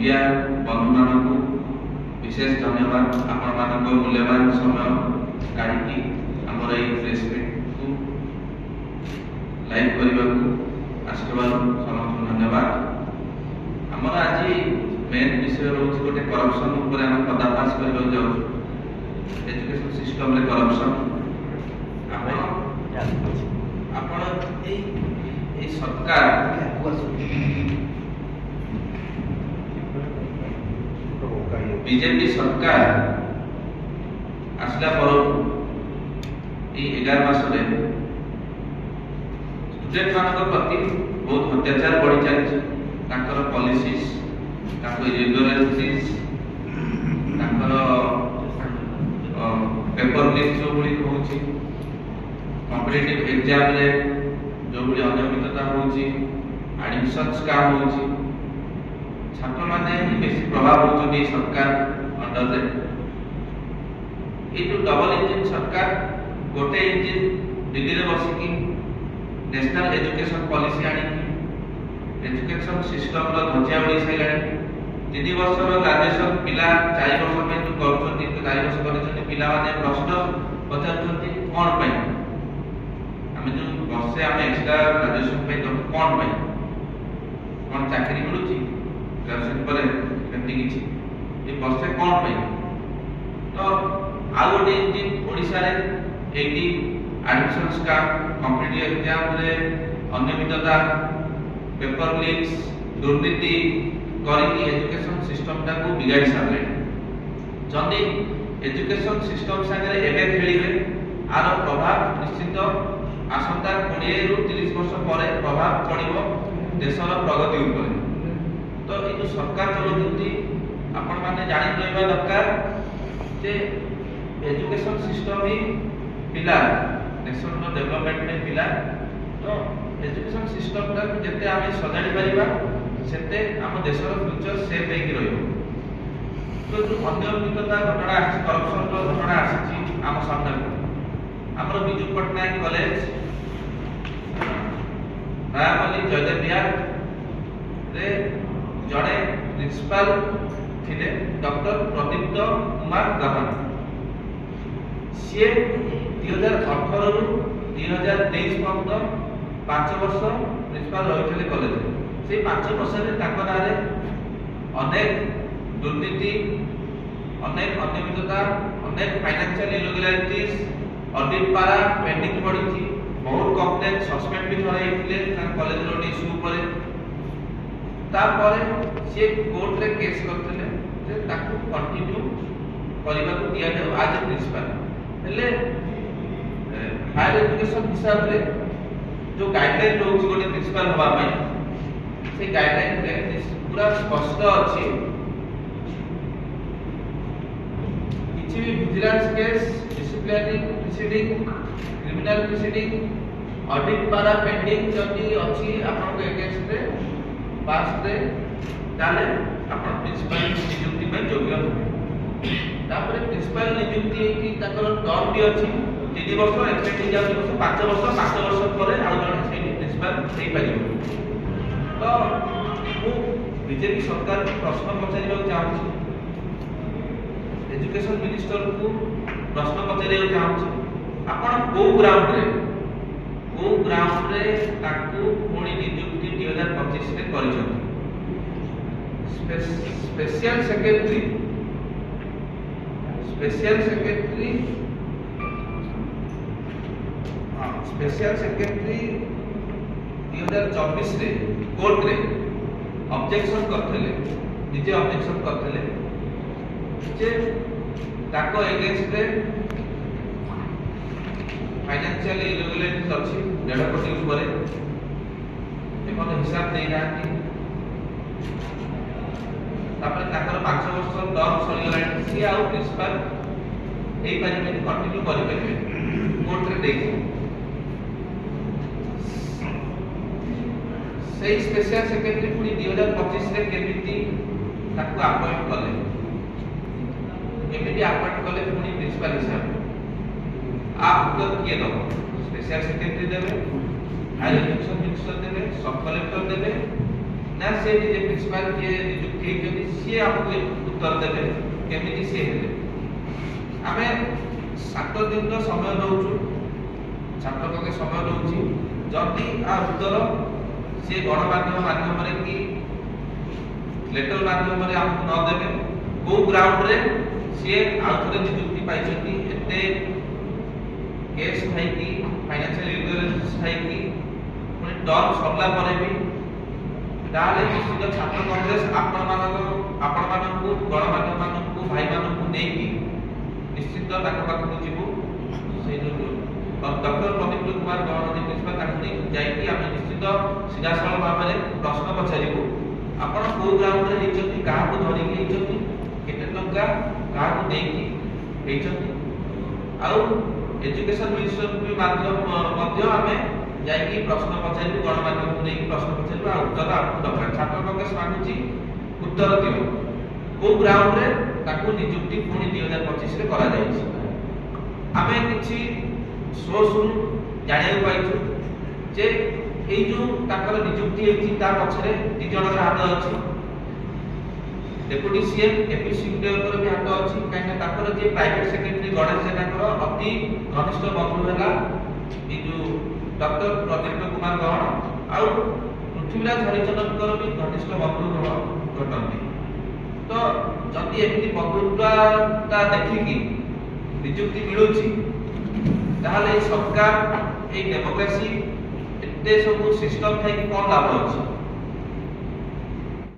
Media बंधु मानक विशेष धन्यवाद आपण मानक मूल्यवान समय काढ़ी आमर ये प्रेस मीट को लाइव करने को आसबार समस्त धन्यवाद। आमर आज मेन विषय रोज गोटे करप्शन ऊपर आम पर्दाफाश करने जाऊँ एजुकेशन सिस्टम रे करप्शन सरकार बीजेपी सरकार आसला पर 11 मास स्टूडेंट मान प्रति बहुत अत्याचार बढ़ी चली पॉलिसीज इरेगुलारिटीज पेपर लीक जो भली होची कॉम्पिटिटिव एग्जाम रे जो भली अनियमितता होची एडमिशन स्कैम होची छात्र माने बेसी प्रभाव होची सरकार अंडर रे ये जो डबल इंजन सरकार गोटे इंजन दिल्ली रे बसिकी नेशनल एजुकेशन पॉलिसी आनी एजुकेशन सिस्टम रो ढांचा उड़ी साइलानी 3 वर्ष ग्रेजुएशन पिला 4 वर्ष में जो करछन्ती 4 वर्ष करछन्ती पिला माने प्रश्न पचारछन्ती कोन पई हमें जो वर्षे हमें एक्स्ट्रा ग्रेजुएशन पे तो कोन पई कोन चाकरी मिलुची ग्रेजुएशन पर केमती किछि ए वर्षे कोन पई तो आ गोटे इंजिन ओडिसा रे 80 एडमिशन स्कैम कॉम्पिटिटिव एग्जाम रे अनियमितता पेपर लीक्स दुर्नीति करिकी एजुकेशन सिस्टम टा को बिगाड़ी सारे जदि एजुकेशन सिस्टम संगे एबे खेलिबे आर प्रभाव निश्चित आसंता 20 रु 30 वर्ष पर प्रभाव पड़िबो देशर प्रगति ऊपर। तो ये जो सरकार चलती आपण माने जानि रहबा दरकार जे एजुकेशन सिस्टम ही पिला नेशनल डेवलपमेंट में पिला तो एजुकेशन सिस्टम टा जते आमे सजाडी परिबा सेते हम देशर फ्यूचर सेफ हेकि रहिबो। तो जो अनियमितता घटना आछि करप्शन रो घटना आछि हम सामने हमर बिजू पटनायक कॉलेज नयापल्ली जयदेव विहार रे जड़े प्रिंसिपल थिले डॉक्टर प्रदीप्त कुमार गहन सी 2018 रु 2023 पर्यंत 5 वर्ष प्रिंसिपल रही कॉलेज से 5 वर्ष अनेक दुर्नीति अनेक अनियमितता अनेक फाइनेंशियल इरेगुलारिटीज ऑडिट पारा पेंडिंग पड़ी बहुत कंप्लेन सस्पेंड भी थोड़े कॉलेज रो इश्यू पर से कोर्ट रे केस करथिले जे ताकू कंटिन्यू करबा को दिया जाय आज प्रिंसिपल हेले हायर एजुकेशन हिसाब रे जो गाइडलाइन रोज गोटे प्रिंसिपल हवा में से गाइडलाइन रे पूरा स्पष्ट अछि किछि भी vigilance case disciplinary proceeding criminal proceeding audit पारा पेंडिंग जति अछि आपन के अगेंस्ट रे पास रे ताले आपन प्रिंसिपल नियुक्ति में योग्य होबे तापर प्रिंसिपल नियुक्ति की ताकर टर्म भी अछि 3 वर्ष एक्सटेंड हो जाउ 5 वर्ष पर आउ जण से प्रिंसिपल सही पारिबो। तो मु बीजेपी सरकार को प्रश्न पचारिबा चाहूँ एजुकेशन मिनिस्टर को प्रश्न पचारिबा चाहूँ आपण को ग्राउंड रे ताकू पुणी नियुक्ति 2025 रे करिसथि स्पेशल सेक्रेटरी 2024 रे कोर्ट रे ऑब्जेक्शन करथले निजे ऑब्जेक्शन करथले जे ताको अगेंस्ट रे फाइनेंशियल इरेगुलारिटीज अछि 1.5 कोटी ऊपर एमन हिसाब नै नाथि तापर ताकर 5 वर्ष टर्म सरीगलानी सी आउ प्रिंसिपल एई परिमे कंटिन्यू करि परिबे कोर्ट रे देखि से स्पेशल सेक्रेटरी पुनी 2025 रे केमिति ताको अपॉइंट कले केमिति अपॉइंट कले पुनी प्रिंसिपल हिसाब आप तो किए दो स्पेशल सेक्रेटरी देबे हायर एजुकेशन मिनिस्टर देबे सब कलेक्टर देबे ना से जे प्रिंसिपल जे नियुक्ति हेचि से आपको उत्तर देबे केमिति से हेले आमे 7 दिन रो समय दउछु छात्र के समय दउछि जदि आ उत्तर से गणमाध्यम माध्यम रे कि लेटर माध्यम रे आपको न देबे को ग्राउंड रे से आउथरे नियुक्ति पाइछथि एते केस थाई कि फाइनेंशियल इरेगुलारिटीज थाई कि पुनी टर्म सरला परे भी ताले निश्चित छात्र कांग्रेस आपण मानक गणमाध्यम मानक भाई मानक नै कि निश्चित ताक पाखु जीवु से जो doctor Pradeep Kumar government principal ताकि जाई कि हम निश्चित सीधासल भाव में प्रश्न पचारिबु आपण को ग्राउंड रे हेचथि काहा को धरि के हेचथि केते टंका काहा को नै कि हेचथि आउ एजुकेशन मिनिस्टर के माध्यम मध्य हमें जाई प्रश्न पचारिबु गणमाध्यम को नै प्रश्न पचारिबु आ उत्तर आपको दरकार छात्र कांग्रेस मानुची उत्तर दियो को ग्राउंड रे ताकू नियुक्ति पुणी 2025 रे करा जाई हमें किछि सोर्स जानिया पाइछु जे एई जो ताकर नियुक्ति हेछि ता पछरे दि जणर हाथ अछि डेप्यूटी सीएम एपी सिंहदेवर भी हाथ अछि काहे ताकर जे प्राइवेट सेक्रेटरी गणेश जेनाकर अति घनिष्ठ बंधु होला ए जो डॉक्टर प्रदीप कुमार गहण आउ पृथ्वीराज हरिचंद्रकर भी घनिष्ठ बंधु घटନ୍ତି तो जदि एमती बंधुता देखि कि नियुक्ति मिलुछि ताहले सरकार ए डेमोक्रेसी एते सब सिस्टम थाई कि कोन लाभ अछि